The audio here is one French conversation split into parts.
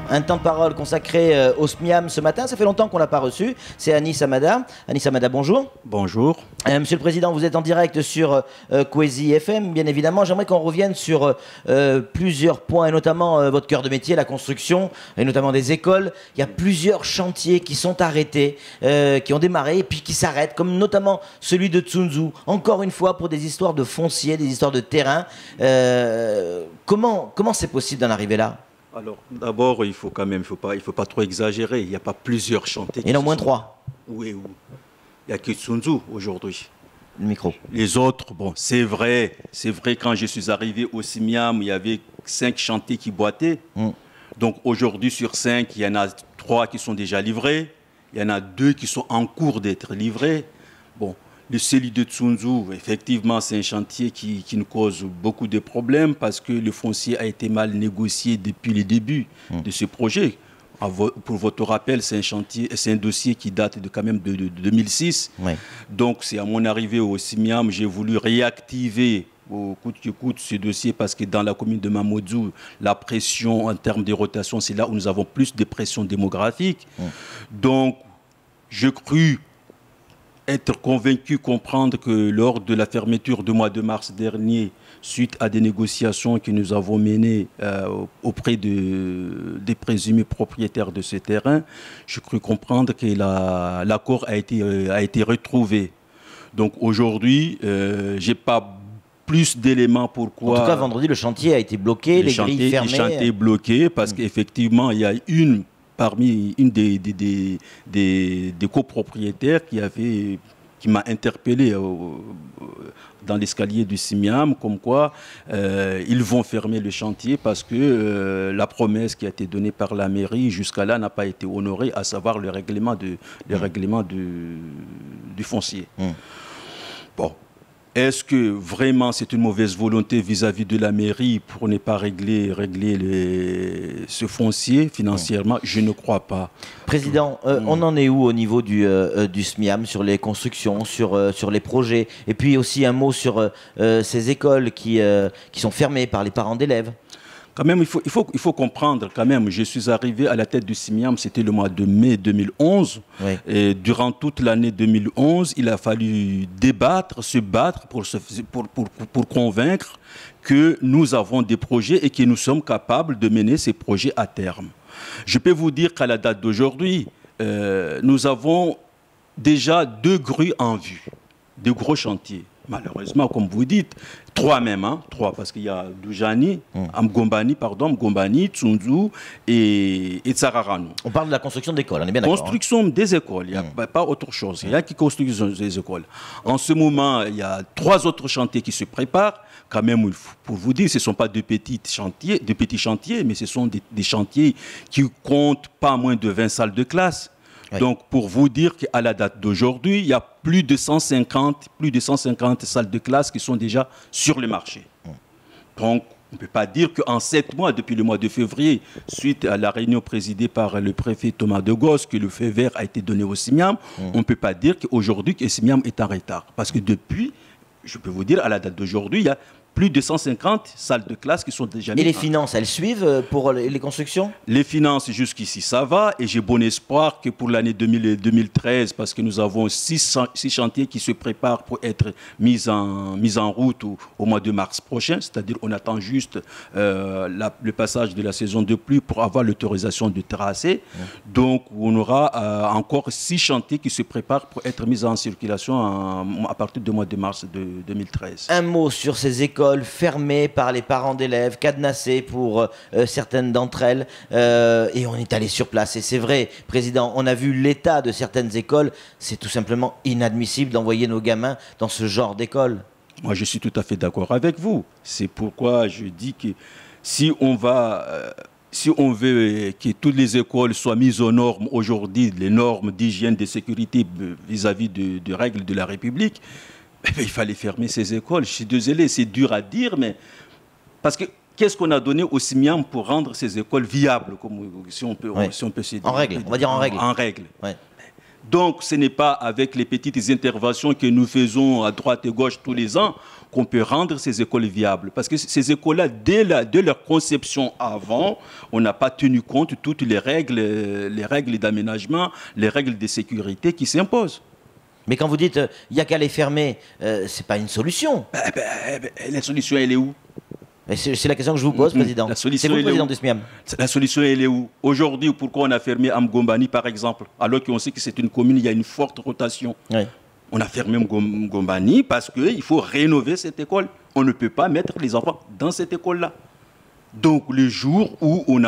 Un temps de parole consacré au SMIAM ce matin. Ça fait longtemps qu'on ne l'a pas reçu. C'est Anis Hamada. Anis Hamada, bonjour. Bonjour. Monsieur le Président, vous êtes en direct sur Kwezi FM, bien évidemment. J'aimerais qu'on revienne sur plusieurs points, et notamment votre cœur de métier, la construction, et notamment des écoles. Il y a plusieurs chantiers qui sont arrêtés, qui ont démarré, et puis qui s'arrêtent, comme notamment celui de Tsunzu. Encore une fois, pour des histoires de foncier, des histoires de terrain. Comment c'est possible d'en arriver là ? Alors, d'abord, il faut pas trop exagérer. Il n'y a pas plusieurs chantiers. Il y en a au moins 3. Oui. Il n'y a que Tsunzu aujourd'hui. Le micro. Les autres, bon, c'est vrai, quand je suis arrivé au SMIAM, il y avait 5 chantiers qui boitaient. Donc aujourd'hui, sur 5, il y en a 3 qui sont déjà livrés. Il y en a 2 qui sont en cours d'être livrés. Bon. Le CELI de Tsunzu, effectivement, c'est un chantier qui nous cause beaucoup de problèmes parce que le foncier a été mal négocié depuis le début de ce projet. Pour votre rappel, c'est un dossier qui date quand même de 2006. Oui. Donc, c'est à mon arrivée au SMIAM, j'ai voulu réactiver au coûte que coûte ce dossier parce que dans la commune de Mamoudzou, la pression en termes de rotation, c'est là où nous avons plus de pression démographique. Donc, je crus être convaincu, comprendre que lors de la fermeture du mois de mars dernier, suite à des négociations que nous avons menées auprès des présumés propriétaires de ce terrain, je crus comprendre que l'accord a été retrouvé. Donc aujourd'hui, je n'ai pas plus d'éléments pourquoi... En tout cas, vendredi, le chantier a été bloqué, les grilles fermées. Le chantier est bloqué parce qu'effectivement, il y a parmi une des copropriétaires qui m'a interpellé dans l'escalier du SMIAM, comme quoi ils vont fermer le chantier parce que la promesse qui a été donnée par la mairie jusqu'à là n'a pas été honorée, à savoir le règlement du foncier. Bon. Est-ce que vraiment c'est une mauvaise volonté vis-à-vis de la mairie pour ne pas régler ce foncier financièrement? Je ne crois pas. Président, on en est où au niveau du SMIAM sur les constructions, sur les projets? Et puis aussi un mot sur ces écoles qui sont fermées par les parents d'élèves. Quand même, il faut comprendre, quand même, je suis arrivé à la tête du SMIAM, c'était le mois de mai 2011. Oui. Et durant toute l'année 2011, il a fallu se battre pour convaincre que nous avons des projets et que nous sommes capables de mener ces projets à terme. Je peux vous dire qu'à la date d'aujourd'hui, nous avons déjà 2 grues en vue, de gros chantiers. Malheureusement, comme vous dites, 3 même, 3, parce qu'il y a Doujani, Mgombani, Tsunzu et Tsararano. On parle de la construction d'écoles, on est bien d'accord. Construction des écoles, il n'y a pas autre chose. Il y a qui construisent des écoles. En ce moment, il y a 3 autres chantiers qui se préparent. Quand même, pour vous dire, ce ne sont pas de petits chantiers, mais ce sont des chantiers qui comptent pas moins de 20 salles de classe. Oui. Donc, pour vous dire qu'à la date d'aujourd'hui, il y a plus de 150 salles de classe qui sont déjà sur le marché. Donc, on ne peut pas dire qu'en 7 mois, depuis le mois de février, suite à la réunion présidée par le préfet Thomas de Gosse, que le feu vert a été donné au SMIAM, on ne peut pas dire qu'aujourd'hui, que le SMIAM est en retard. Parce que depuis, je peux vous dire, à la date d'aujourd'hui, il y a plus de 150 salles de classe qui sont déjà mises. Et les finances, elles suivent pour les constructions? Les finances, jusqu'ici, ça va. Et j'ai bon espoir que pour l'année 2013, parce que nous avons 6 chantiers qui se préparent pour être mis en route au mois de mars prochain. C'est-à-dire on attend juste le passage de la saison de pluie pour avoir l'autorisation de tracer. Donc, on aura encore 6 chantiers qui se préparent pour être mis en circulation à partir du mois de mars de 2013. Un mot sur ces écoles fermées par les parents d'élèves, cadenassées pour certaines d'entre elles, et on est allé sur place. Et c'est vrai, Président, on a vu l'état de certaines écoles. C'est tout simplement inadmissible d'envoyer nos gamins dans ce genre d'école. Moi, je suis tout à fait d'accord avec vous. C'est pourquoi je dis que si on veut que toutes les écoles soient mises aux normes aujourd'hui, les normes d'hygiène, de sécurité vis-à-vis de règles de la République, il fallait fermer ces écoles. Je suis désolé, c'est dur à dire, mais parce que qu'est-ce qu'on a donné au SMIAM pour rendre ces écoles viables, si on peut se dire. En règle, on va dire en règle. En règle. Ouais. Donc, ce n'est pas avec les petites interventions que nous faisons à droite et gauche tous les ans qu'on peut rendre ces écoles viables. Parce que ces écoles-là, dès leur conception avant, on n'a pas tenu compte de toutes les règles d'aménagement, les règles de sécurité qui s'imposent. Mais quand vous dites il n'y a qu'à les fermer, c'est pas une solution. La solution, elle est où? C'est la question que je vous pose, Président. C'est vous le président du SMIAM. La solution, elle est où? Aujourd'hui, pourquoi on a fermé Amgombani, par exemple, alors qu'on sait que c'est une commune, il y a une forte rotation. Oui. On a fermé Mgombani parce qu'il faut rénover cette école. On ne peut pas mettre les enfants dans cette école-là. Donc, le jour où on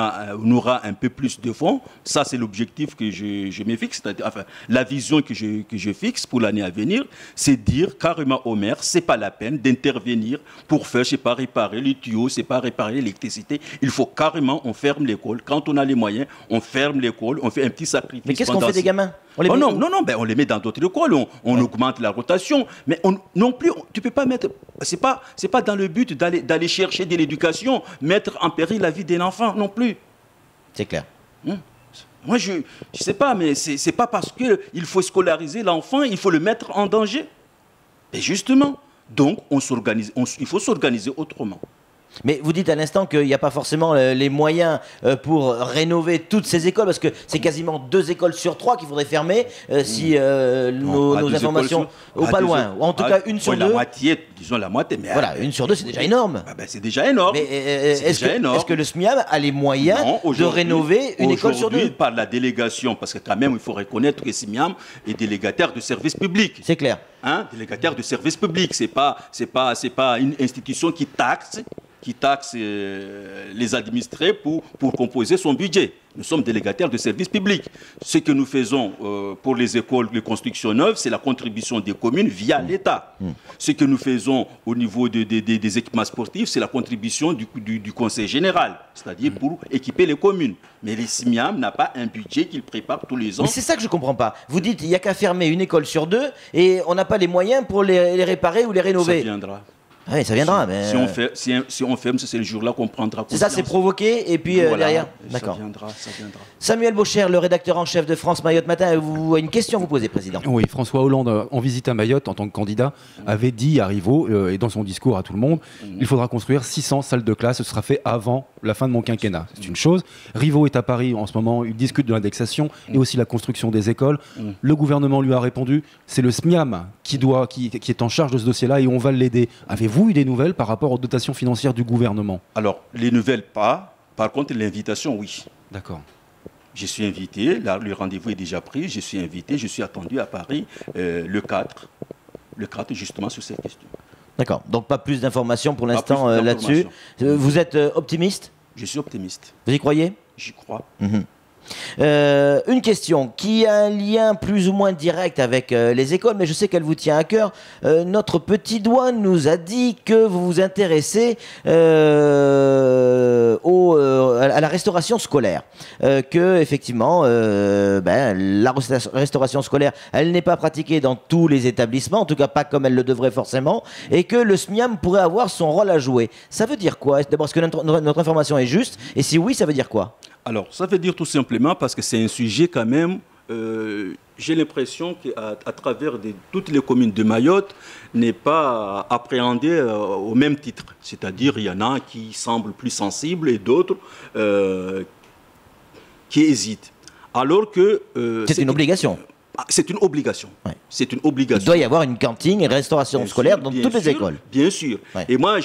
aura un peu plus de fonds, ça c'est l'objectif que je me fixe, enfin, la vision que je fixe pour l'année à venir, c'est dire carrément au maire, c'est pas la peine d'intervenir pour faire, je sais pas, réparer les tuyaux, c'est pas réparer l'électricité. Il faut carrément, on ferme l'école. Quand on a les moyens, on ferme l'école, on fait un petit sacrifice. Mais qu'est-ce qu'on fait des gamins? On les met dans d'autres écoles, on augmente la rotation. Mais non plus, tu peux pas mettre. C'est pas dans le but d'aller chercher de l'éducation, mettre en péril la vie d'un enfant non plus. C'est clair. Moi, je sais pas, mais c'est pas parce qu'il faut scolariser l'enfant, il faut le mettre en danger. Et justement, donc, il faut s'organiser autrement. Mais vous dites à l'instant qu'il n'y a pas forcément les moyens pour rénover toutes ces écoles, parce que c'est quasiment 2 écoles sur 3 qu'il faudrait fermer si nos informations... Ou pas loin, ou en tout cas une sur 2. La moitié, disons la moitié. Mais voilà, une sur 2, c'est déjà énorme. C'est déjà énorme. Mais est-ce que le SMIAM a les moyens de rénover une école sur 2? Aujourd'hui, par la délégation, parce que quand même, il faut reconnaître que le SMIAM est délégataire de services publics. C'est clair. Délégataire de services publics. C'est pas une institution qui taxe les administrés pour composer son budget. Nous sommes délégataires de services publics. Ce que nous faisons pour les écoles de construction neuve, c'est la contribution des communes via l'État. Ce que nous faisons au niveau des équipements sportifs, c'est la contribution du Conseil général, c'est-à-dire pour équiper les communes. Mais les SMIAM n'a pas un budget qu'il prépare tous les ans. Mais c'est ça que je ne comprends pas. Vous dites qu'il n'y a qu'à fermer une école sur 2 et on n'a pas les moyens pour les réparer ou les rénover. Ça viendra. Oui, ça viendra. Mais si on ferme, c'est le jour-là qu'on prendra conscience. C'est ça, c'est provoqué, et puis voilà, derrière. D'accord. Ça viendra. Samuel Baucher, le rédacteur en chef de France Mayotte Matin, avez-vous une question à vous poser, Président? Oui, François Hollande, en visite à Mayotte en tant que candidat, avait dit à Rivaux, et dans son discours à tout le monde, il faudra construire 600 salles de classe, ce sera fait avant la fin de mon quinquennat. C'est une chose. Rivaux est à Paris en ce moment, il discute de l'indexation et aussi la construction des écoles. Le gouvernement lui a répondu, c'est le SMIAM qui est en charge de ce dossier-là et on va l'aider. Avez-vous eu des nouvelles par rapport aux dotations financières du gouvernement? Alors, les nouvelles pas. Par contre, l'invitation, oui. D'accord. Je suis invité, là, le rendez-vous est déjà pris, je suis invité, je suis attendu à Paris le 4 justement sur cette question. D'accord, donc pas plus d'informations pour l'instant là-dessus. Vous êtes optimiste? Je suis optimiste. Vous y croyez? J'y crois. Une question qui a un lien plus ou moins direct avec les écoles, mais je sais qu'elle vous tient à cœur. Notre petit doigt nous a dit que vous vous intéressez à la restauration scolaire, que effectivement la restauration scolaire, elle n'est pas pratiquée dans tous les établissements, en tout cas pas comme elle le devrait forcément, et que le SMIAM pourrait avoir son rôle à jouer. Ça veut dire quoi? D'abord, est-ce que notre information est juste? Et si oui, ça veut dire quoi? Alors, ça veut dire tout simplement parce que c'est un sujet quand même, j'ai l'impression qu'à travers toutes les communes de Mayotte, n'est pas appréhendé au même titre. C'est-à-dire, il y en a qui semblent plus sensibles et d'autres qui hésitent. Alors que... c'est une obligation. C'est une obligation. Ouais. C'est une obligation. Il doit y avoir une cantine et une restauration scolaire dans toutes les écoles. Bien sûr. Ouais. Et moi,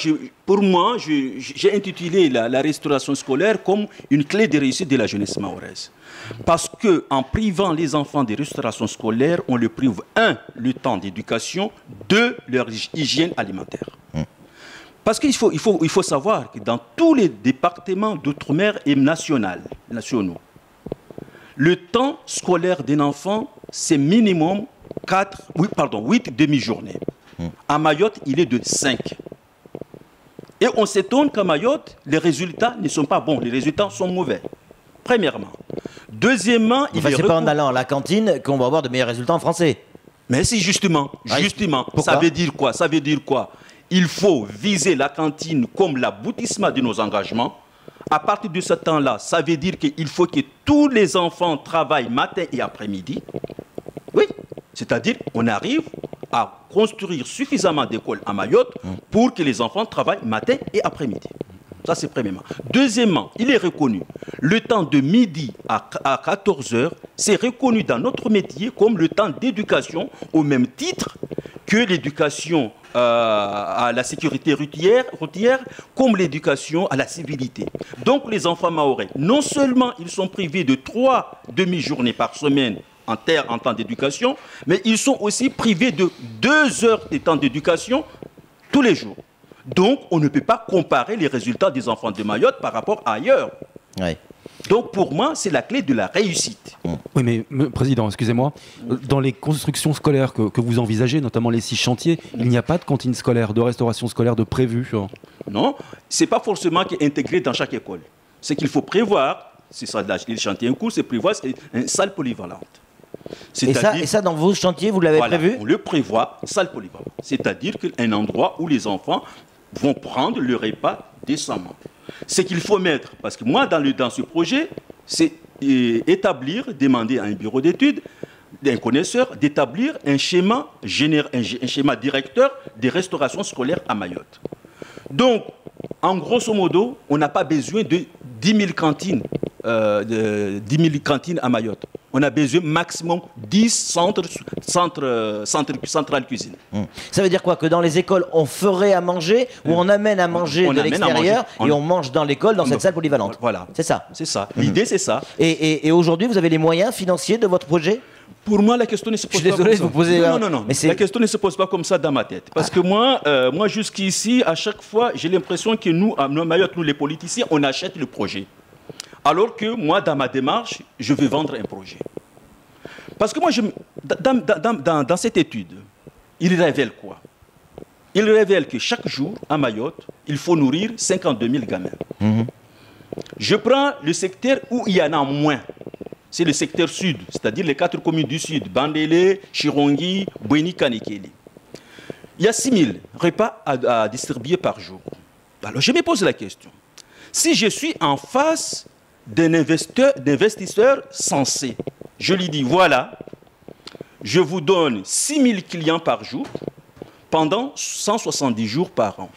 pour moi, j'ai intitulé la restauration scolaire comme une clé de réussite de la jeunesse mahoraise. Parce qu'en privant les enfants des restaurations scolaires, on les prive, 1, le temps d'éducation, 2, leur hygiène alimentaire. Parce qu'il faut savoir que dans tous les départements d'outre-mer et nationaux, le temps scolaire d'un enfant, c'est minimum 8 demi-journées. À Mayotte, il est de 5. Et on s'étonne qu'à Mayotte, les résultats ne sont pas bons. Les résultats sont mauvais. Premièrement. Deuxièmement, c'est pas en allant à la cantine qu'on va avoir de meilleurs résultats en français. Mais si, justement. Ça veut dire quoi? Ça veut dire quoi? Il faut viser la cantine comme l'aboutissement de nos engagements. À partir de ce temps-là, ça veut dire qu'il faut que tous les enfants travaillent matin et après-midi. Oui, c'est-à-dire on arrive à construire suffisamment d'écoles à Mayotte pour que les enfants travaillent matin et après-midi. Ça, c'est premièrement. Deuxièmement, il est reconnu, le temps de midi à 14 heures, c'est reconnu dans notre métier comme le temps d'éducation au même titre que l'éducation à la sécurité routière comme l'éducation à la civilité. Donc les enfants mahorais, non seulement ils sont privés de 3 demi-journées par semaine en temps d'éducation, mais ils sont aussi privés de 2 heures de temps d'éducation tous les jours. Donc, on ne peut pas comparer les résultats des enfants de Mayotte par rapport à ailleurs. Ouais. Donc, pour moi, c'est la clé de la réussite. Oui, mais Président, excusez-moi, dans les constructions scolaires que vous envisagez, notamment les 6 chantiers, il n'y a pas de cantine scolaire, de restauration scolaire de prévu? Non, ce n'est pas forcément intégré dans chaque école. Ce qu'il faut prévoir, c'est ça, les chantiers en cours, c'est prévoir une salle polyvalente. Et ça, dans vos chantiers, vous l'avez prévu? On le prévoit, salle polyvalente. C'est-à-dire qu'un endroit où les enfants vont prendre le repas décemment. Ce qu'il faut mettre, parce que moi, dans ce projet, c'est demander à un bureau d'études, d'un connaisseur, d'établir un schéma directeur des restaurations scolaires à Mayotte. Donc, en grosso modo, on n'a pas besoin de 10 000 cantines, à Mayotte. On a besoin maximum 10 centrales cuisine. Ça veut dire quoi? Que dans les écoles, on ferait à manger ou on amène à manger de l'extérieur et on mange dans l'école, dans cette salle polyvalente? Voilà. C'est ça? C'est ça. L'idée, c'est ça. Et aujourd'hui, vous avez les moyens financiers de votre projet? Pour moi, la question ne se pose pas comme ça. Vous posez non. Mais la question ne se pose pas comme ça dans ma tête. Parce que moi jusqu'ici, à chaque fois, j'ai l'impression que nous, à Mayotte, nous les politiciens, on achète le projet. Alors que moi, dans ma démarche, je veux vendre un projet. Parce que moi, dans cette étude, il révèle quoi? Il révèle que chaque jour, à Mayotte, il faut nourrir 52 000 gamins. Je prends le secteur où il y en a moins. C'est le secteur sud, c'est-à-dire les 4 communes du sud, Bandélé, Chirongi, Bouéni, Kanekeli. Il y a 6 000 repas à distribuer par jour. Alors, je me pose la question. Si je suis en face d'un investisseur sensé, je lui dis, voilà, je vous donne 6 000 clients par jour pendant 170 jours par an.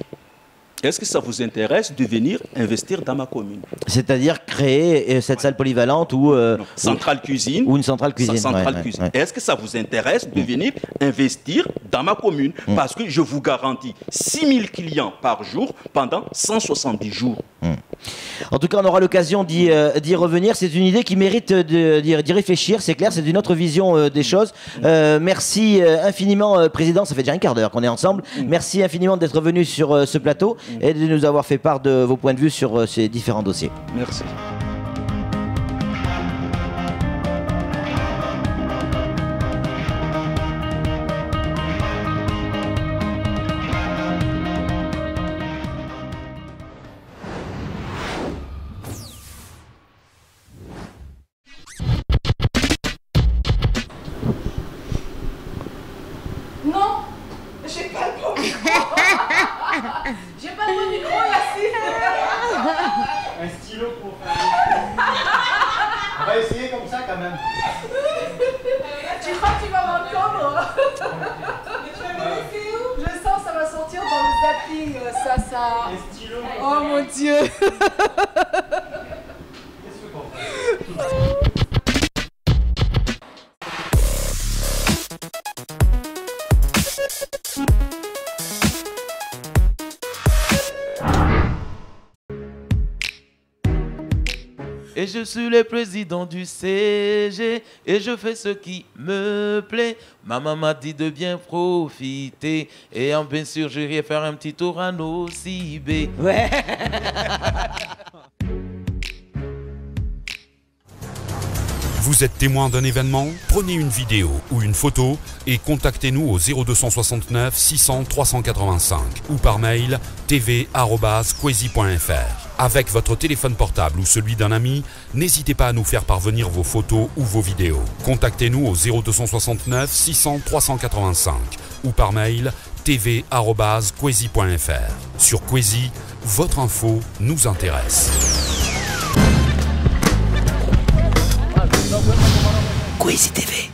Est-ce que ça vous intéresse de venir investir dans ma commune? C'est-à-dire créer cette salle polyvalente ou centrale cuisine. Ou une centrale cuisine. Ouais. Est-ce que ça vous intéresse de venir investir dans ma commune? Parce que je vous garantis 6 000 clients par jour pendant 170 jours. En tout cas, on aura l'occasion d'y revenir. C'est une idée qui mérite d'y réfléchir, c'est clair, c'est une autre vision des choses. Merci infiniment, Président, ça fait déjà un quart d'heure qu'on est ensemble. Merci infiniment d'être venu sur ce plateau et de nous avoir fait part de vos points de vue sur ces différents dossiers. Merci. J'ai pas de micro, Yacine. Un stylo pour faire. On va essayer comme ça quand même. Tu crois que tu vas m'entendre? Je sens que ça va sortir dans le zapping. Ça. Un stylo. Oh mon Dieu. Qu'est-ce qu'on fait? Et je suis le président du CG et je fais ce qui me plaît. Maman m'a dit de bien profiter et bien sûr j'irai faire un petit tour à Nocibé. Ouais. Vous êtes témoin d'un événement? Prenez une vidéo ou une photo et contactez-nous au 0269 600 385 ou par mail tv@kwesi.fr. Avec votre téléphone portable ou celui d'un ami, n'hésitez pas à nous faire parvenir vos photos ou vos vidéos. Contactez-nous au 0269 600 385 ou par mail tv@kwesi.fr. Sur Kwesi, votre info nous intéresse. Kwesi TV.